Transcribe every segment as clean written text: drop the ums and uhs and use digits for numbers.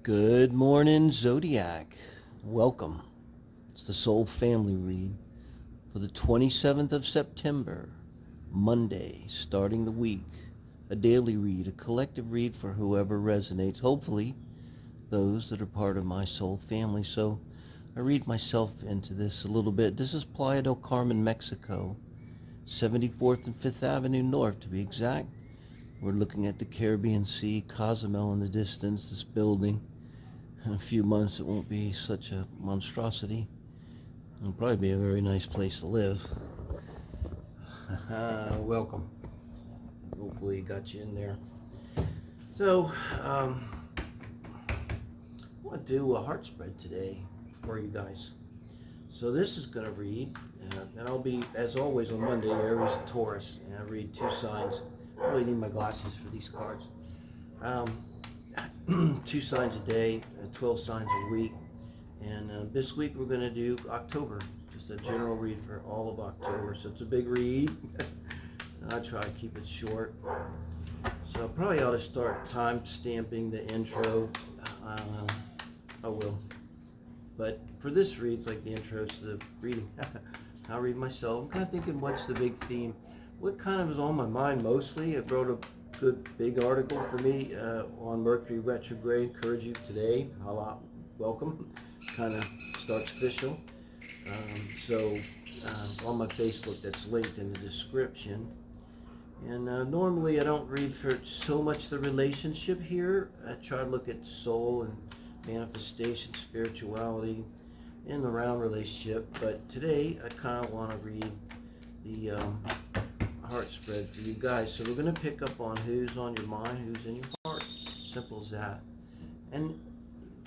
Good morning, Zodiac. Welcome. It's the Soul Family Read for the 27th of September, Monday, starting the week. A daily read, a collective read for whoever resonates, hopefully those that are part of my soul family. So I read myself into this a little bit. This is Playa del Carmen, Mexico, 74th and 5th Avenue North to be exact. We're looking at the Caribbean Sea, Cozumel in the distance, this building. In a few months it won't be such a monstrosity. It'll probably be a very nice place to live. Welcome. Hopefully it got you in there. So, I want to do a heart spread today for you guys. So this is going to read, and I'll be, as always, on Monday, Aries and Taurus, and I read two signs. I really need my glasses for these cards. 2 signs a day, 12 signs a week, and this week we're going to do October, just a general read for all of October. So it's a big read. I try to keep it short. So I probably ought to start time stamping the intro. I will. But for this read, it's like the intro to the reading. I'll read myself. I'm kind of thinking, what's the big theme? What kind of is on my mind mostly? I wrote a good big article for me on Mercury Retrograde. Encourage you today. Welcome. Kind of starts official. So on my Facebook, that's linked in the description. And normally I don't read for so much the relationship here. I try to look at soul and manifestation, spirituality, and around relationship. But today I kind of want to read the heart spread for you guys. So we're going to pick up on who's on your mind, who's in your heart. Simple as that. And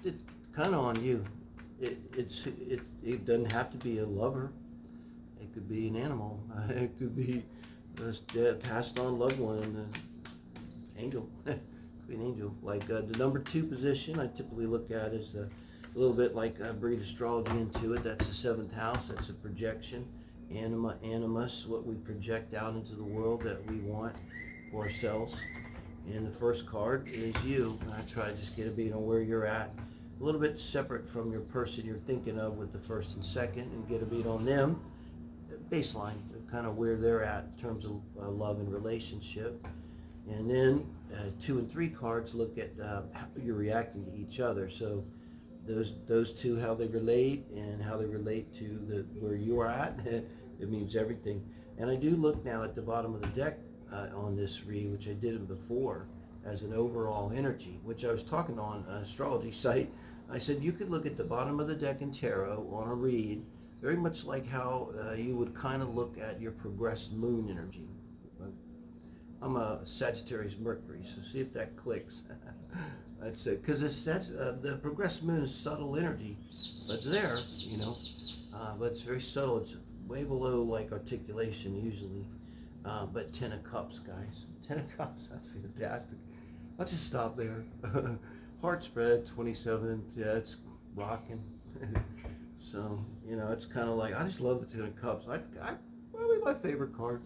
it's kind of on you. It doesn't have to be a lover. It could be an animal. It could be a passed on loved one, an angel. It could be an angel. Like the number 2 position I typically look at is a little bit like breed astrology into it. That's the 7th house. That's a projection. Animus, what we project out into the world that we want for ourselves. And the first card is you. I try to just get a beat on where you're at. A little bit separate from your person you're thinking of with the first and second, and get a beat on them. Baseline, kind of where they're at in terms of love and relationship. And then 2 and 3 cards look at how you're reacting to each other. So those two, how they relate and how they relate to where you are at, it means everything. And I do look now at the bottom of the deck on this read, which I did before, as an overall energy, which I was talking on an astrology site. I said you could look at the bottom of the deck in tarot on a read, very much like how you would kind of look at your progressed moon energy. I'm a Sagittarius Mercury, so see if that clicks. That's it, because the progressed moon is subtle energy, but it's there, you know, but it's very subtle. It's way below like articulation usually, but 10 of Cups, guys. 10 of Cups, that's fantastic. Let's just stop there. Heart spread, 27, yeah, it's rocking. So, you know, it's kind of like, I just love the 10 of Cups. Probably my favorite card.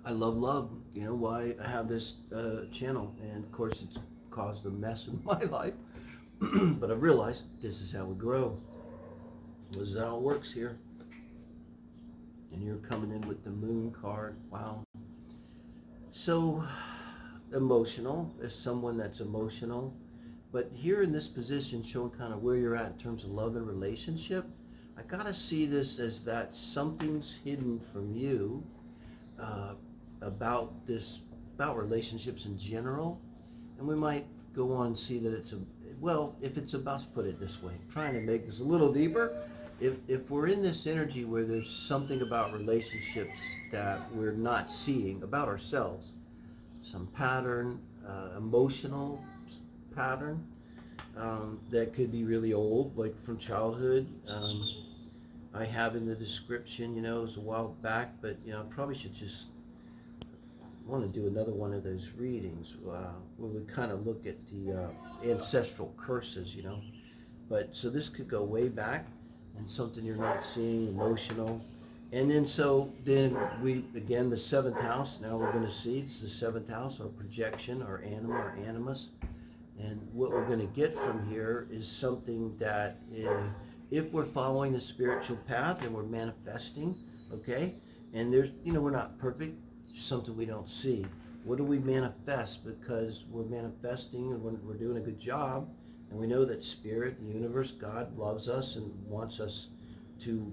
I love love, you know, why I have this channel, and of course it's caused a mess in my life, but I've realized this is how we grow. This is how it works here. And you're coming in with the moon card. Wow. So emotional, as someone that's emotional, but here in this position showing kind of where you're at in terms of love and relationship, I gotta see this as that something's hidden from you about relationships in general. And we might go on and see that it's if it's about, let's put it this way, I'm trying to make this a little deeper. If we're in this energy where there's something about relationships that we're not seeing about ourselves, some pattern, emotional pattern, that could be really old, like from childhood. I have in the description, you know, it was a while back, but you know, I probably should just want to do another one of those readings where we kind of look at the ancestral curses, you know. But so this could go way back, and something you're not seeing, emotional. And then we, again, the 7th house, now we're going to see, it's the 7th house, our projection, our anima, our animus. And what we're going to get from here is something that if we're following the spiritual path and we're manifesting, okay, and there's, we're not perfect, it's something we don't see. What do we manifest? Because we're manifesting and we're doing a good job, and we know that Spirit, the universe, God loves us and wants us to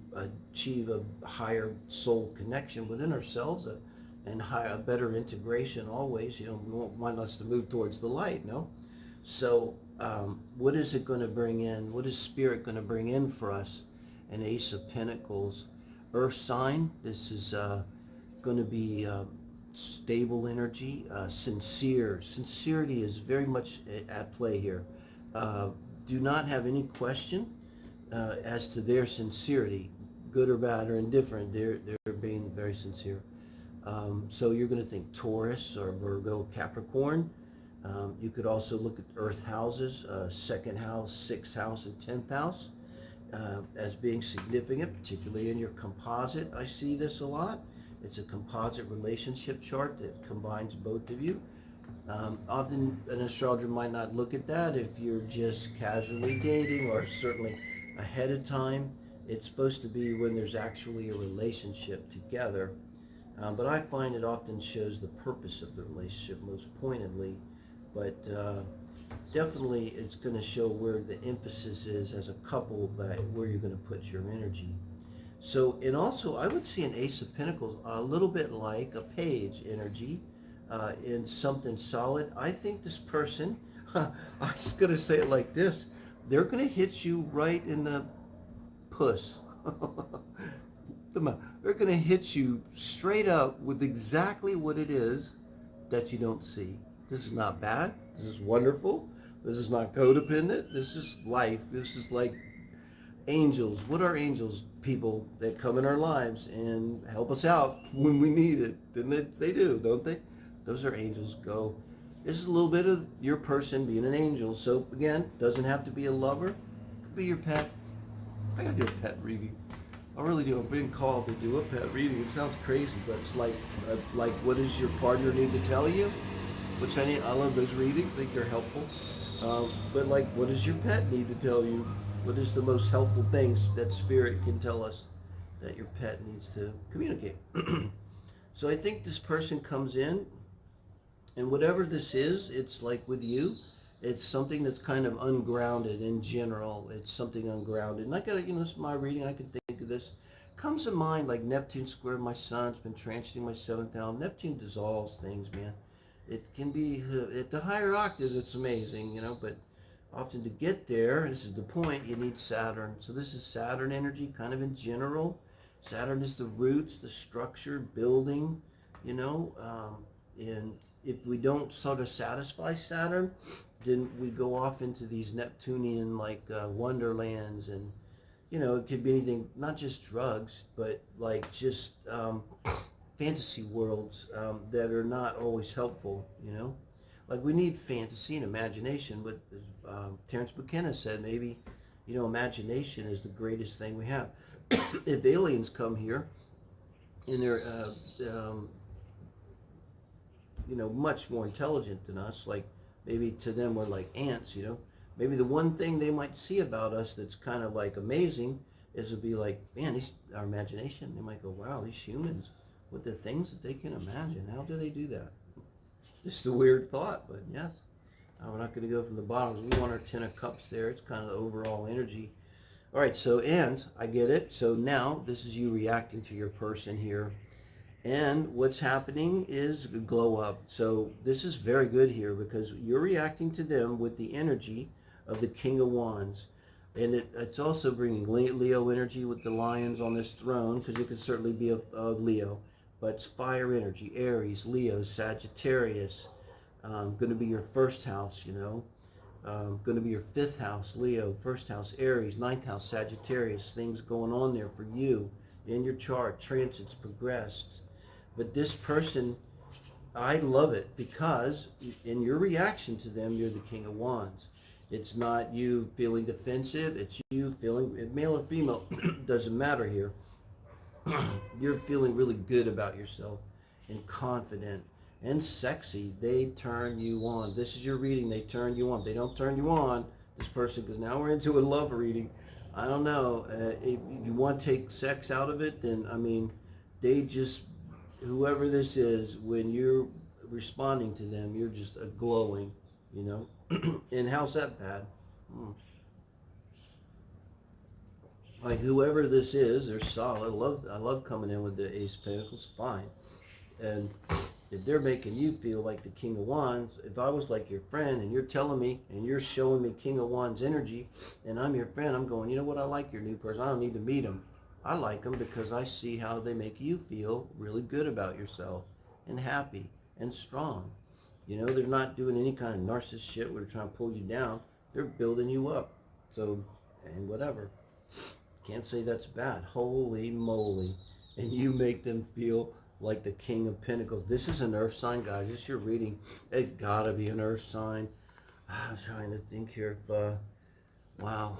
achieve a higher soul connection within ourselves, and a better integration always. We won't want us to move towards the light, no? So what is it going to bring in? What is Spirit going to bring in for us? An Ace of Pentacles. Earth sign. This is going to be stable energy. Sincere. Sincerity is very much at play here. Do not have any question as to their sincerity, good or bad or indifferent. They're being very sincere. So you're going to think Taurus or Virgo, Capricorn. You could also look at earth houses, second house, sixth house, and 10th house as being significant, particularly in your composite. I see this a lot. It's a composite relationship chart that combines both of you. Often an astrologer might not look at that if you're just casually dating, or certainly ahead of time. It's supposed to be when there's actually a relationship together. But I find it often shows the purpose of the relationship most pointedly. But definitely it's going to show where the emphasis is as a couple, where you're going to put your energy. So, and also I would see an Ace of Pentacles a little bit like a page energy in something solid. I think this person, I was going to say it like this, they're going to hit you right in the puss. They're going to hit you straight up with exactly what it is that you don't see. This is not bad. This is wonderful. This is not codependent. This is life. This is like angels. What are angels? People that come in our lives and help us out when we need it. And they do, don't they? Those are angels. Go. This is a little bit of your person being an angel. So again, doesn't have to be a lover. It could be your pet. I gotta do a pet reading. I really do. I'm being called to do a pet reading. It sounds crazy, but it's like what does your partner need to tell you? Which I love those readings. I think they're helpful. But like, what does your pet need to tell you? What is the most helpful things that Spirit can tell us that your pet needs to communicate? So I think this person comes in, and whatever this is, it's like with you, it's something that's kind of ungrounded in general. It's something ungrounded. And I got, this is my reading. I can think of this. Comes to mind like Neptune square my sun. It's been transiting my 7th house. Neptune dissolves things, man. It can be, at the higher octaves, it's amazing, but often to get there, this is the point, you need Saturn. So this is Saturn energy, kind of in general. Saturn is the roots, the structure, building, and if we don't sort of satisfy Saturn, then we go off into these Neptunian wonderlands, and it could be anything, not just drugs, but like just fantasy worlds that are not always helpful. Like we need fantasy and imagination, but as Terence McKenna said, maybe imagination is the greatest thing we have. If aliens come here and they're much more intelligent than us, like maybe to them we're like ants, maybe the one thing they might see about us that's kind of like amazing is to be like, man, our imagination. They might go, wow, these humans, with the things that they can imagine, how do they do that? Just a weird thought, but yes. We're not going to go from the bottom. We want our 10 of cups there. It's kind of the overall energy. All right, so, and I get it. So now this is you reacting to your person here. And what's happening is glow up. So this is very good here because you're reacting to them with the energy of the King of Wands. And it's also bringing Leo energy with the lions on this throne, because it could certainly be of Leo. But it's fire energy, Aries, Leo, Sagittarius. Going to be your first house, going to be your 5th house, Leo, 1st house, Aries, 9th house, Sagittarius. Things going on there for you in your chart. Transits progressed. But this person, I love it because in your reaction to them, you're the King of Wands. It's not you feeling defensive. It's you feeling, male or female, doesn't matter here. You're feeling really good about yourself and confident. and sexy. They turn you on. This is your reading. They turn you on. If they don't turn you on, this person, because now we're into a love reading. I don't know. If you want to take sex out of it, then, I mean, they just, whoever this is, when you're responding to them, you're just glowing, you know. And how's that bad? Like, whoever this is, they're solid. I love coming in with the Ace of Pentacles, fine. And if they're making you feel like the King of Wands, if I was like your friend and you're telling me and you're showing me King of Wands energy and I'm your friend, I'm going, you know what, I like your new person. I don't need to meet them. I like them because I see how they make you feel really good about yourself and happy and strong. You know, they're not doing any kind of narcissist shit where they're trying to pull you down. They're building you up. So, and whatever. Can't say that's bad. Holy moly. And you make them feel like the King of Pentacles. This is an earth sign, guys. This is your reading. It gotta be an earth sign. I'm trying to think here if, wow.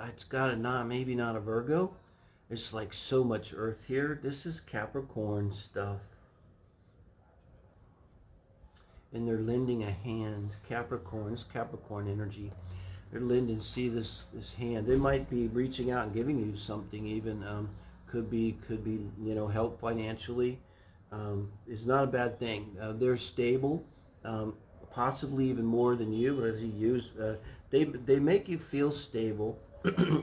It's got a not, maybe not a Virgo. It's like so much earth here. This is Capricorn stuff. And they're lending a hand. Capricorn's Capricorn energy. They're lending, see this hand. They might be reaching out and giving you something even. Could be, you know, help financially. It's not a bad thing. They're stable, possibly even more than you, or as you use. They make you feel stable.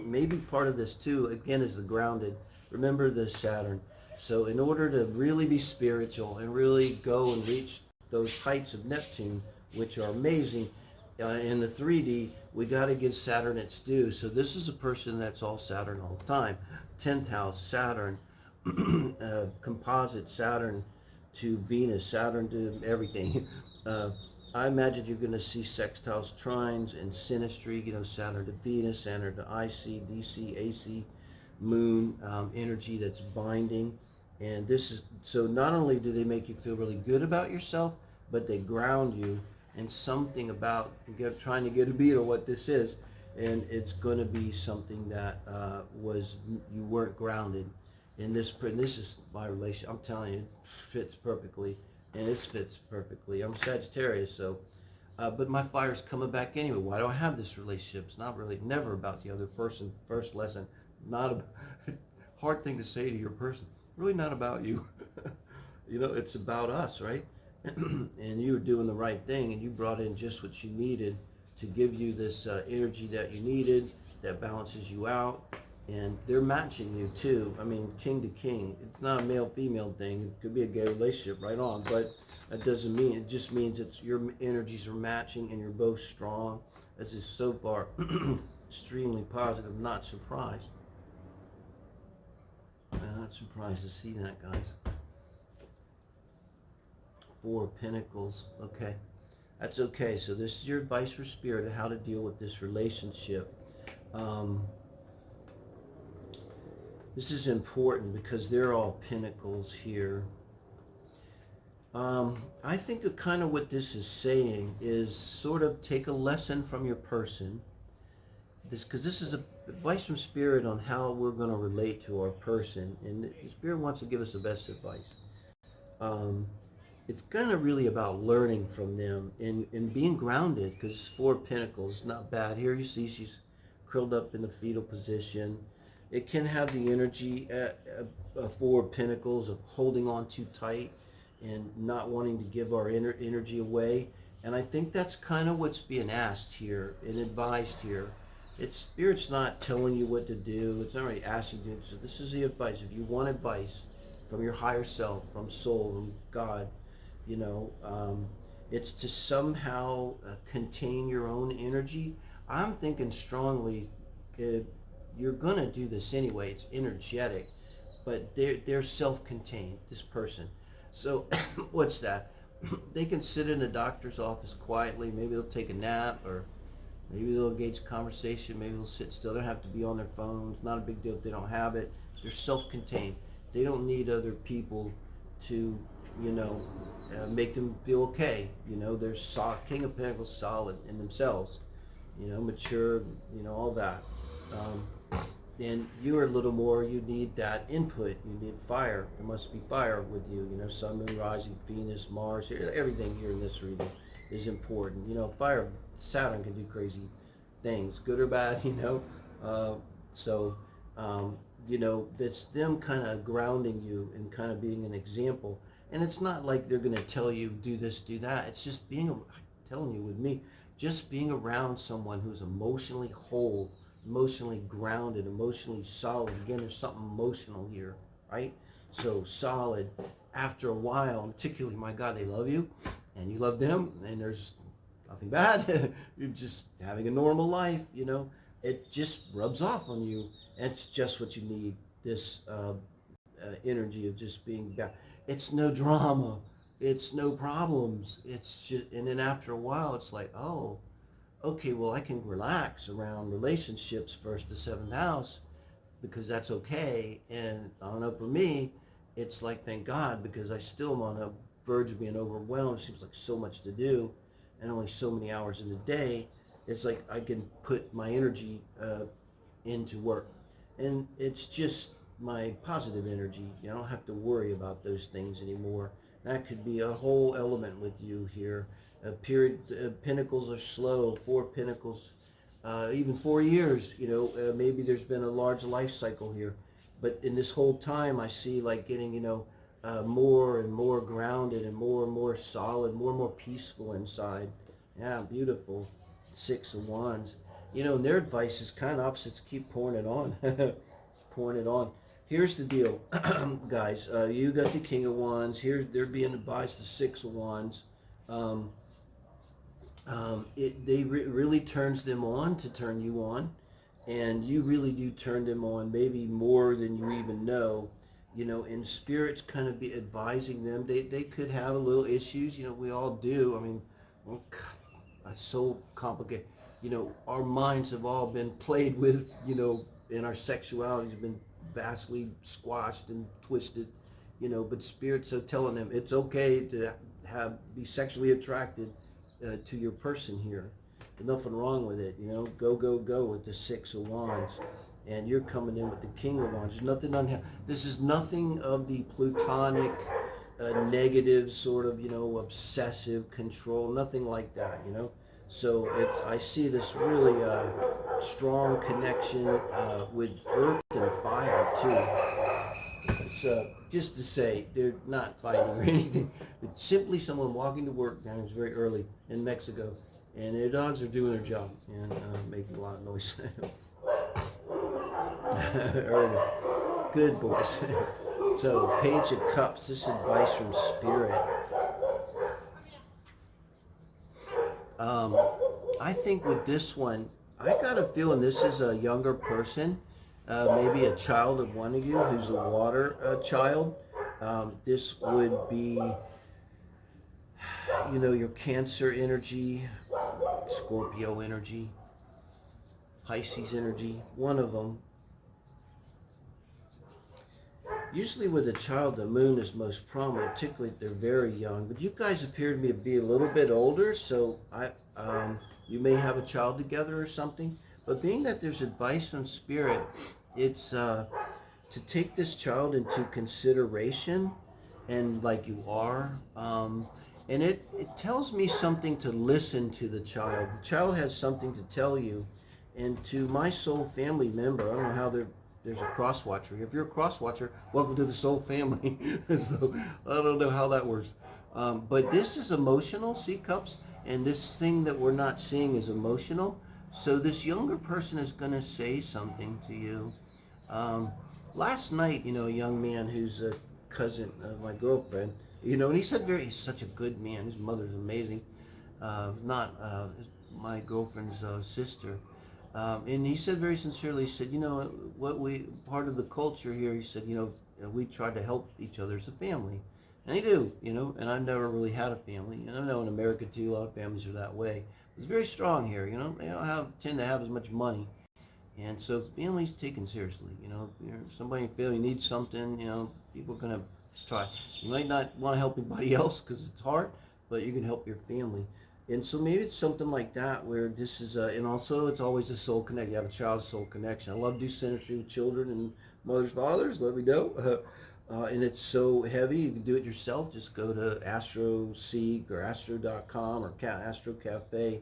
Maybe part of this too, again, is the grounded. Remember the Saturn. So in order to really be spiritual and really go and reach those heights of Neptune, which are amazing, in the 3D, we got to give Saturn its due. So this is a person that's all Saturn all the time. 10th house, Saturn, composite Saturn to Venus, Saturn to everything. I imagine you're going to see sextiles, trines, and synastry, you know, Saturn to Venus, Saturn to IC, DC, AC, moon, energy that's binding. And this is, so not only do they make you feel really good about yourself, but they ground you in something about trying to get a beat on what this is. And it's going to be something that you weren't grounded in this. This is my relation. I'm telling you, it fits perfectly. And it fits perfectly. I'm Sagittarius, so, but my fire's coming back anyway. Why do I have this relationship? It's not really, never about the other person. First lesson, not a hard thing to say to your person. Really not about you. You know, it's about us, right? And you were doing the right thing, and you brought in just what you needed to give you this energy that you needed, that balances you out. And they're matching you too. I mean, king to king. It's not a male-female thing. It could be a gay relationship, right on. But it doesn't mean, it just means it's your energies are matching and you're both strong. This is so far extremely positive. Not surprised. I'm not surprised to see that, guys. 4 of Pentacles. Okay. That's okay. So this is your advice for Spirit of how to deal with this relationship. This is important because they're all pentacles here. I think that kind of what this is saying is sort of take a lesson from your person. Because this is advice from Spirit on how we're going to relate to our person. And the Spirit wants to give us the best advice. It's kind of really about learning from them and being grounded, because it's 4 pentacles. It's not bad. Here you see she's curled up in the fetal position. It can have the energy at 4 pentacles of holding on too tight and not wanting to give our energy away. And I think that's kind of what's being asked here and advised here. Spirit's not telling you what to do. It's not really asking you to. So this is the advice. If you want advice from your higher self, from soul, from God, you know, it's to somehow contain your own energy. I'm thinking strongly, you're going to do this anyway. It's energetic, but they're self-contained, this person. So what's that? They can sit in a doctor's office quietly. Maybe they'll take a nap, or maybe they'll engage conversation. Maybe they'll sit still. They don't have to be on their phones. Not a big deal if they don't have it. They're self-contained. They don't need other people to, you know, make them feel okay. You know, they're King of Pentacles, solid in themselves. You know, mature. You know, all that. and you're a little more, you need that input, you need fire. There must be fire with you, you know, sun, moon, rising, Venus, Mars, everything here in this reading is important. You know, fire, Saturn can do crazy things, good or bad, you know. You know, that's them kind of grounding you and kind of being an example. And it's not like they're going to tell you, do this, do that. It's just being, I'm telling you with me, just being around someone who's emotionally whole, emotionally grounded, emotionally solid. Again, there's something emotional here, right? So solid. After a while, particularly, my God, they love you and you love them, and there's nothing bad. You're just having a normal life, you know. It just rubs off on you. And it's just what you need, this energy of just being back. It's no drama. It's no problems. It's just, and then after a while, it's like, oh, okay, well, I can relax around relationships, first to seventh house, because that's okay. And I don't know, for me, it's like, thank God, because I still am on the verge of being overwhelmed. It seems like so much to do and only so many hours in a day. It's like I can put my energy into work. And it's just my positive energy. I don't have to worry about those things anymore. That could be a whole element with you here. Pentacles are slow, 4 Pentacles, even 4 years, you know, maybe there's been a large life cycle here. But in this whole time, I see like getting, you know, more and more grounded and more solid, more and more peaceful inside. Yeah, beautiful. 6 of Wands. You know, and their advice is kind of opposites. Keep pouring it on. Pouring it on. Here's the deal, guys. You got the King of Wands. Here, they're being advised the 6 of Wands. Really turns them on to turn you on. And you really do turn them on, maybe more than you even know. You know, and Spirit's kind of be advising them. They could have a little issues. You know, we all do. I mean, oh God, that's so complicated. You know, our minds have all been played with, you know, and our sexuality has been vastly squashed and twisted, you know, but Spirit's telling them it's okay to be sexually attracted to your person here. There's nothing wrong with it, you know. Go with the 6 of Wands. And you're coming in with the King of Wands. There's nothing this is nothing of the plutonic, negative sort of, you know, obsessive control, nothing like that, you know. So I see this really strong connection with earth and fire too. It's just to say they're not fighting or anything. It's simply someone walking to work, and it's very early in Mexico, and their dogs are doing their job and making a lot of noise. Early. Good boys. So Page of Cups. This advice from Spirit. I think with this one, I got a feeling this is a younger person, maybe a child of one of you who's a water child. This would be, you know, your Cancer energy, Scorpio energy, Pisces energy, one of them. Usually with a child, the moon is most prominent, particularly if they're very young. But you guys appear to me to be a little bit older, so you may have a child together or something. But being that there's advice from Spirit, it's to take this child into consideration, and like you are. And it tells me something to listen to the child. The child has something to tell you. And to my soul family member, I don't know how there's a cross watcher. If you're a cross watcher, welcome to the soul family. So I don't know how that works. But this is emotional, see, Cups, and this thing that we're not seeing is emotional. So this younger person is going to say something to you. Last night, you know, a young man who's a cousin of my girlfriend, you know, and he said he's such a good man. His mother's amazing. Not my girlfriend's sister. And he said very sincerely, he said, you know, part of the culture here, he said, you know, we try to help each other as a family. And they do, you know, and I've never really had a family. And I know in America too, a lot of families are that way. It's very strong here, you know, they don't tend to have as much money. And so families taken seriously, you know, if you're somebody in family needs something, you know, people are going to try. You might not want to help anybody else because it's hard, but you can help your family. And so maybe it's something like that where this is, and also it's always a soul connection. You have a child soul connection. I love to do synastry with children and mothers, fathers. Let me know. And it's so heavy, you can do it yourself. Just go to AstroSeek or Astro.com or Astro Cafe.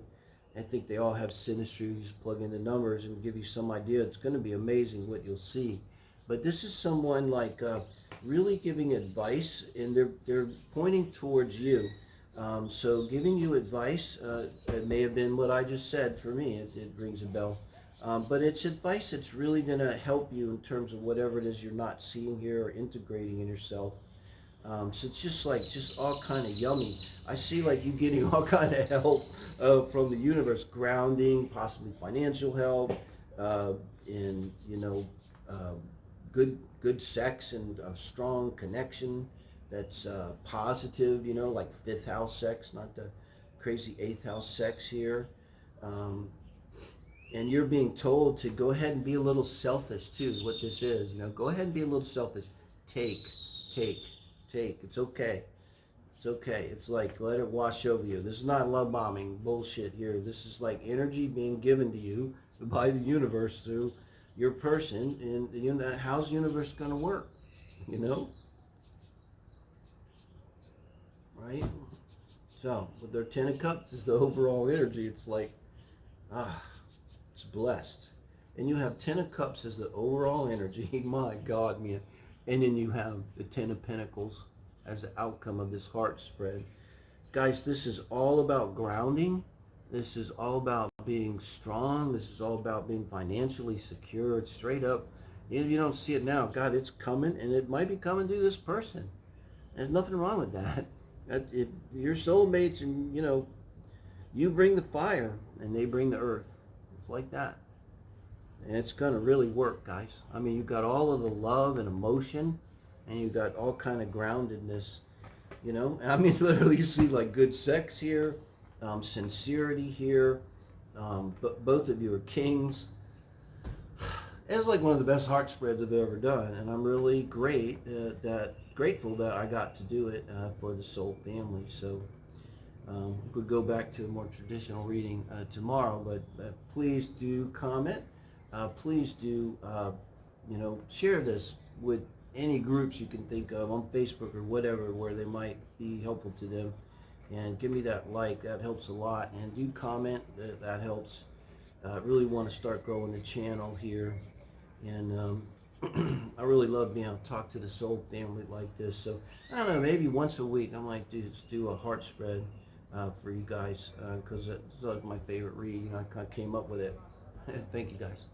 I think they all have synastry. You just plug in the numbers and give you some idea. It's going to be amazing what you'll see. But this is someone like really giving advice, and they're pointing towards you. So giving you advice, it may have been what I just said for me. It rings a bell. But it's advice that's really going to help you in terms of whatever it is you're not seeing here or integrating in yourself. So it's just all kind of yummy. I see like you getting all kind of help from the universe, grounding, possibly financial help, in good sex and a strong connection that's positive. Like fifth house sex, not the crazy eighth house sex here. And you're being told to go ahead and be a little selfish too, is what this is. Go ahead and be a little selfish. Take. It's okay. It's okay. It's like, let it wash over you. This is not love bombing bullshit here. This is like energy being given to you by the universe through your person. And how's the universe going to work? Right? So, with their Ten of Cups is the overall energy. It's like, it's blessed. And you have Ten of Cups as the overall energy. My God, man. And then you have the Ten of Pentacles as the outcome of this heart spread. Guys, this is all about grounding. This is all about being strong. This is all about being financially secure. It's straight up. If you don't see it now, God, it's coming, and it might be coming to this person. There's nothing wrong with that. Your soulmates, and you bring the fire, and they bring the earth. It's like that. And it's going to really work, guys. I mean, you got all of the love and emotion, and you got all kind of groundedness, I mean, literally you see like good sex here, sincerity here. But both of you are kings. It's like one of the best heart spreads I've ever done, and I'm really grateful that I got to do it for the soul family. So we'll go back to a more traditional reading tomorrow, but please do comment. Please do, share this with any groups you can think of on Facebook or whatever, where they might be helpful to them. And give me that like, that helps a lot. And do comment, that helps. I really want to start growing the channel here. And I really love being able to talk to the soul family like this. So, I don't know, maybe once a week I might just do a heart spread for you guys, because it's like my favorite read. I kind of came up with it. Thank you, guys.